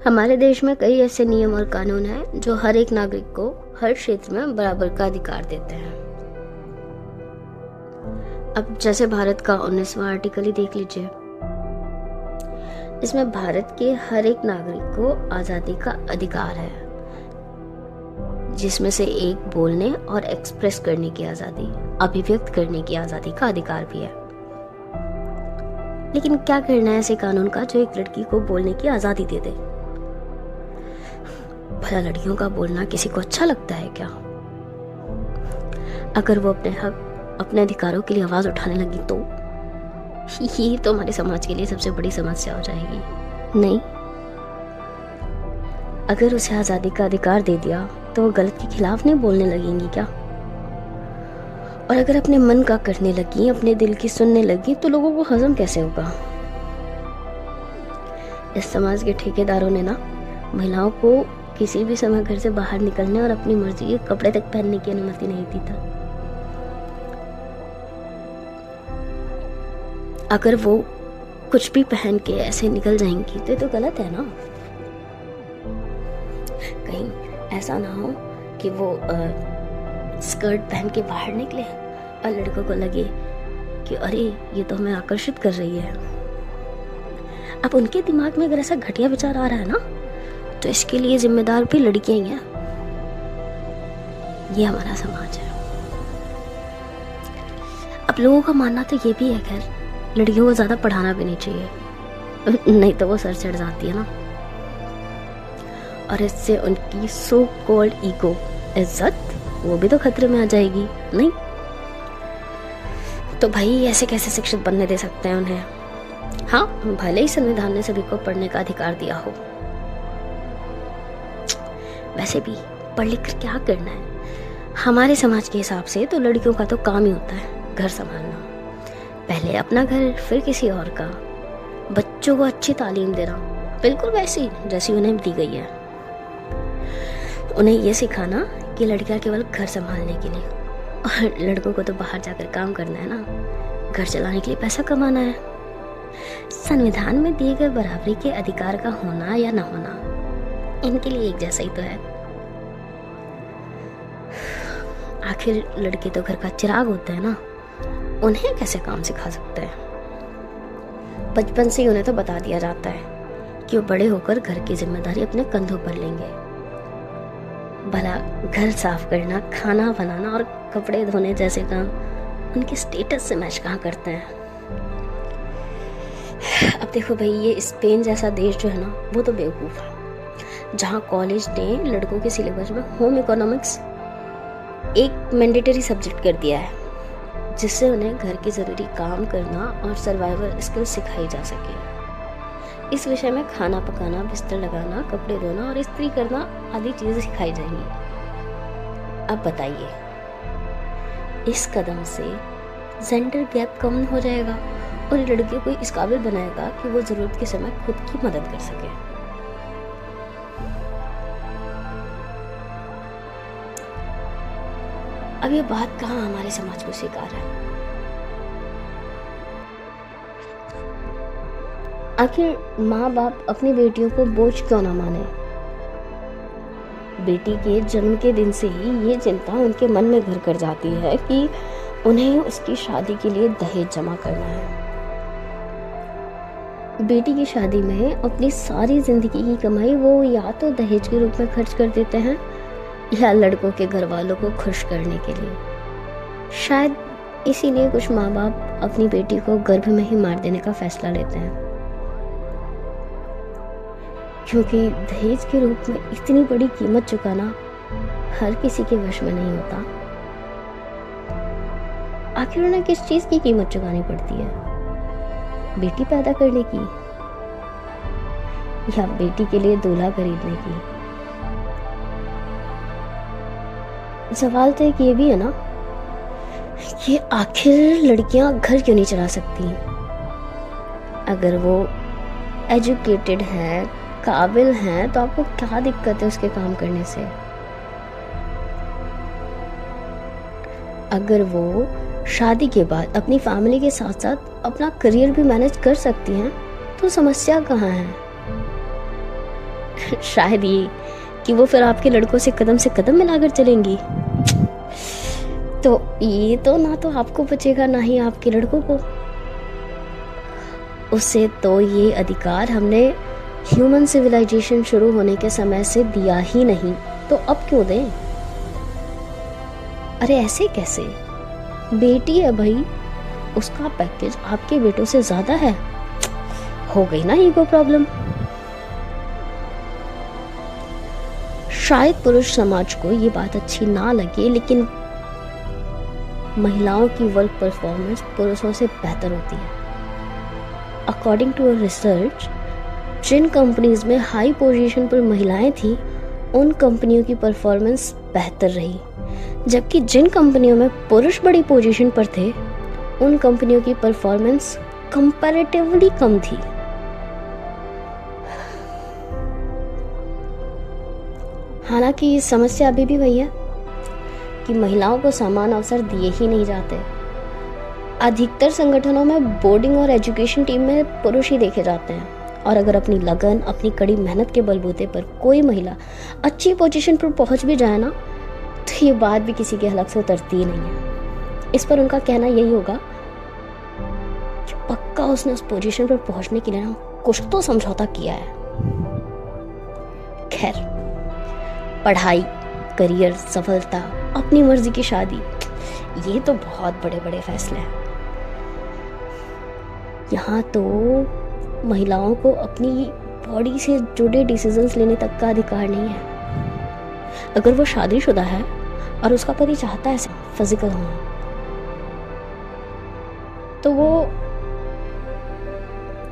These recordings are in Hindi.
हमारे देश में कई ऐसे नियम और कानून हैं जो हर एक नागरिक को हर क्षेत्र में बराबर का अधिकार देते हैं। अब जैसे भारत का 19वां आर्टिकल ही देख लीजिए। इसमें भारत के हर एक नागरिक को आजादी का अधिकार है, जिसमें से एक बोलने और एक्सप्रेस करने की आजादी, अभिव्यक्त करने की आजादी का अधिकार भी है। लेकिन क्या करना है ऐसे कानून का जो एक लड़की को बोलने की आजादी दे दे? भला लड़कियों का बोलना किसी को अच्छा लगता है क्या? अगर वो अपने हक, अपने अधिकारों के लिए आवाज उठाने लगी तो ये तो हमारे समाज के लिए सबसे बड़ी समस्या हो जाएगी। नहीं, अगर उसे आजादी का अधिकार दे दिया तो वो गलत के खिलाफ नहीं बोलने लगेंगी क्या? और अगर अपने मन का करने लगी, अपने दिल की सुनने लगी, तो लोगों को हजम कैसे होगा? इस समाज के ठेकेदारों ने ना महिलाओं को किसी भी समय घर से बाहर निकलने और अपनी मर्जी के कपड़े तक पहनने की अनुमति नहीं दी था। अगर वो कुछ भी पहन के ऐसे निकल जाएंगी तो ये तो गलत है ना। कहीं ऐसा ना हो कि वो स्कर्ट पहन के बाहर निकले और लड़कों को लगे कि अरे ये तो हमें आकर्षित कर रही है। अब उनके दिमाग में अगर ऐसा घटिया विचार आ रहा है ना, तो इसके लिए जिम्मेदार भी लड़कियां ही हैं। ये हमारा समाज है। अब लोगों का मानना तो ये भी है, खैर लड़कियों को ज्यादा पढ़ाना भी नहीं चाहिए, नहीं तो वो सर चढ़ जाती है ना, और इससे उनकी सो कॉल्ड ईगो, इज्जत, वो भी तो खतरे में आ जाएगी। नहीं तो भाई ऐसे कैसे शिक्षित बनने दे सकते हैं उन्हें? हाँ, भले ही संविधान ने सभी को पढ़ने का अधिकार दिया हो, वैसे भी पढ़ लिख कर क्या करना है? हमारे समाज के हिसाब से तो लड़कियों का तो काम ही होता है घर संभालना, पहले अपना घर फिर किसी और का। बच्चों को अच्छी तालीम देना, बिल्कुल वैसी जैसी उन्हें दी गई है। उन्हें यह सिखाना कि लड़कियां केवल घर संभालने के लिए, और लड़कों को तो बाहर जाकर काम करना है ना, घर चलाने के लिए पैसा कमाना है। संविधान में दिए गए बराबरी के अधिकार का होना या ना होना इनके लिए एक जैसा ही तो है। आखिर लड़के तो घर का चिराग होते हैं ना, उन्हें कैसे काम सिखा सकते हैं? बचपन से ही उन्हें तो बता दिया जाता है कि वो बड़े होकर घर की जिम्मेदारी अपने कंधों पर लेंगे। भला घर साफ करना, खाना बनाना और कपड़े धोने जैसे काम उनके स्टेटस से मैच कहाँ करते हैं? अब देखो भाई, ये स्पेन जैसा देश जो है ना, वो तो बेवकूफ़ है, जहाँ कॉलेज ने लड़कों के सिलेबस में होम इकोनॉमिक्स एक मैंडेटरी सब्जेक्ट कर दिया है, जिससे उन्हें घर के ज़रूरी काम करना और सर्वाइवल स्किल्स सिखाई जा सके। इस विषय में खाना पकाना, बिस्तर लगाना, कपड़े धोना और इस्त्री करना आदि चीज़ें सिखाई जाएंगी। अब बताइए, इस कदम से जेंडर गैप कम हो जाएगा और लड़कियों को इस काबिल बनाएगा कि वो ज़रूरत के समय खुद की मदद कर सके। अब ये बात कहाँ हमारे समाज को स्वीकार है? आखिर माँ बाप अपनी बेटियों को बोझ क्यों ना माने? बेटी के जन्म के दिन से ही ये चिंता उनके मन में घर कर जाती है कि उन्हें उसकी शादी के लिए दहेज जमा करना है। बेटी की शादी में अपनी सारी जिंदगी की कमाई वो या तो दहेज के रूप में खर्च कर देते हैं या लड़कों के घर वालों को खुश करने के लिए। शायद इसीलिए कुछ माँ बाप अपनी बेटी को गर्भ में ही मार देने का फैसला लेते हैं, क्योंकि दहेज के रूप में इतनी बड़ी कीमत चुकाना हर किसी के वश में नहीं होता। आखिर उन्हें किस चीज की कीमत चुकानी पड़ती है? बेटी पैदा करने की या बेटी के लिए दूल्हा खरीदने की? सवाल तो एक ये भी है ना कि आखिर लड़कियां घर क्यों नहीं चला सकती? अगर वो एजुकेटेड हैं, काबिल हैं, तो आपको क्या दिक्कत है उसके काम करने से? अगर वो शादी के बाद अपनी फैमिली के साथ साथ अपना करियर भी मैनेज कर सकती हैं, तो समस्या कहाँ है? शायद ये कि वो फिर आपके लड़कों से कदम मिलाकर चलेंगी। तो ये तो ना तो आपको बचेगा ना ही आपके लड़कों को। उसे तो ये अधिकार हमने ह्यूमन सिविलाइजेशन शुरू होने के समय से दिया ही नहीं, तो अब क्यों दें? अरे ऐसे कैसे? बेटी है भाई, उसका पैकेज आपके बेटों से ज्यादा है। हो गई ना ईगो प्रॉब्लम। शायद पुरुष समाज को ये बात अच्छी ना लगे, लेकिन महिलाओं की वर्क परफॉर्मेंस पुरुषों से बेहतर होती है। अकॉर्डिंग टू अ रिसर्च, जिन कंपनीज में हाई पोजीशन पर महिलाएं थी, उन कंपनियों की परफॉर्मेंस बेहतर रही, जबकि जिन कंपनियों में पुरुष बड़ी पोजीशन पर थे, उन कंपनियों की परफॉर्मेंस कंपैरेटिवली कम थी। हालांकि समस्या अभी भी वही है कि महिलाओं को समान अवसर दिए ही नहीं जाते। अधिकतर संगठनों में बोर्डिंग और एजुकेशन टीम में पुरुष ही देखे जाते हैं, और अगर अपनी लगन, अपनी कड़ी मेहनत के बलबूते पर कोई महिला अच्छी पोजीशन पर पहुंच भी जाए ना, तो ये बात भी किसी के हलक से उतरती ही नहीं है। इस पर उनका कहना यही होगा कि पक्का उसने उस पोजीशन पर पहुंचने के लिए ना कुछ तो समझौता किया है। खैर, पढ़ाई, करियर, सफलता, अपनी मर्जी की शादी, ये तो बहुत बड़े बड़े फैसले हैं। यहाँ तो महिलाओं को अपनी बॉडी से जुड़े डिसीजंस लेने तक का अधिकार नहीं है। अगर वो शादीशुदा है और उसका पति चाहता है फिजिकल होना, तो वो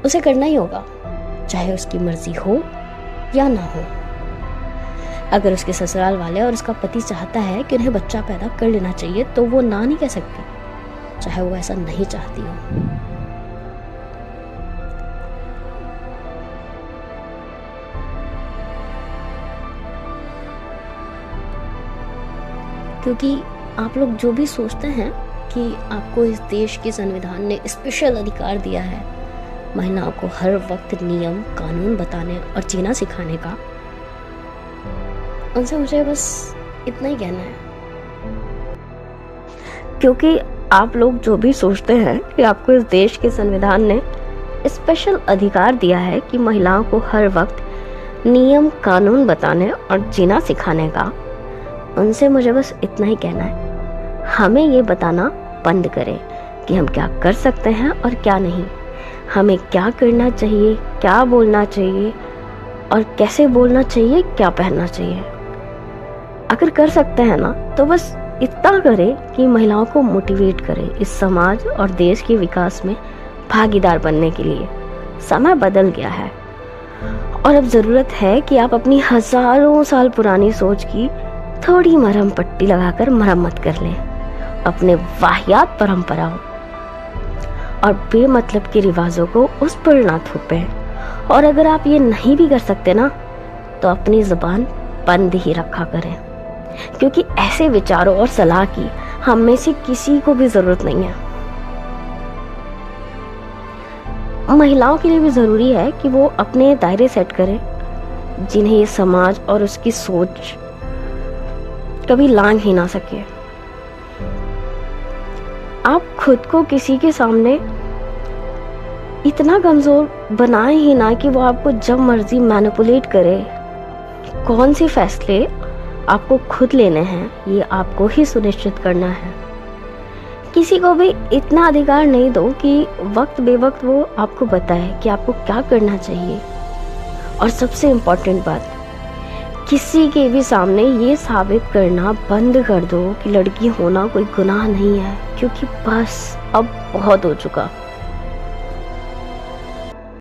उसे करना ही होगा, चाहे उसकी मर्जी हो या ना हो। अगर उसके ससुराल वाले और उसका पति चाहता है कि उन्हें बच्चा पैदा कर लेना चाहिए, तो वो ना नहीं कह सकती, चाहे वो ऐसा नहीं चाहती हो। क्योंकि आप लोग जो भी सोचते हैं कि आपको इस देश के संविधान ने स्पेशल अधिकार दिया है महिलाओं को हर वक्त नियम कानून बताने और जीना सिखाने का, उनसे मुझे बस इतना ही कहना है। क्योंकि आप लोग जो भी सोचते हैं कि आपको इस देश के संविधान ने स्पेशल अधिकार दिया है कि महिलाओं को हर वक्त नियम कानून बताने और जीना सिखाने का, उनसे मुझे बस इतना ही कहना है, हमें ये बताना बंद करें कि हम क्या कर सकते हैं और क्या नहीं, हमें क्या करना चाहिए, क्या बोलना चाहिए और कैसे बोलना चाहिए, क्या पहनना चाहिए। अगर कर सकते हैं ना, तो बस इतना करें कि महिलाओं को मोटिवेट करें इस समाज और देश के विकास में भागीदार बनने के लिए। समय बदल गया है और अब ज़रूरत है कि आप अपनी हजारों साल पुरानी सोच की थोड़ी मरहम पट्टी लगाकर मरम्मत कर लें, अपने वाहियात परंपराओं और बेमतलब के रिवाजों को उस पर ना थोपें। और अगर आप ये नहीं भी कर सकते ना, तो अपनी ज़ुबान बंद ही रखा करें, क्योंकि ऐसे विचारों और सलाह की हम में से किसी को भी ज़रूरत नहीं है। महिलाओं के लिए भी ज़रूरी है कि वो अपने दायरे सेट करें, जिन्हें ये समाज और उसकी सोच कभी लांघ ही ना सके। आप खुद को किसी के सामने इतना कमज़ोर बनाए ही ना कि वो आपको जब मर्जी मैनिपुलेट करे। कौन से फैसले आपको खुद लेने हैं, ये आपको ही सुनिश्चित करना है। किसी को भी इतना अधिकार नहीं दो कि वक्त बेवक्त वो आपको बताए कि आपको क्या करना चाहिए। और सबसे इम्पोर्टेंट बात, किसी के भी सामने ये साबित करना बंद कर दो कि लड़की होना कोई गुनाह नहीं है, क्योंकि बस अब बहुत हो चुका।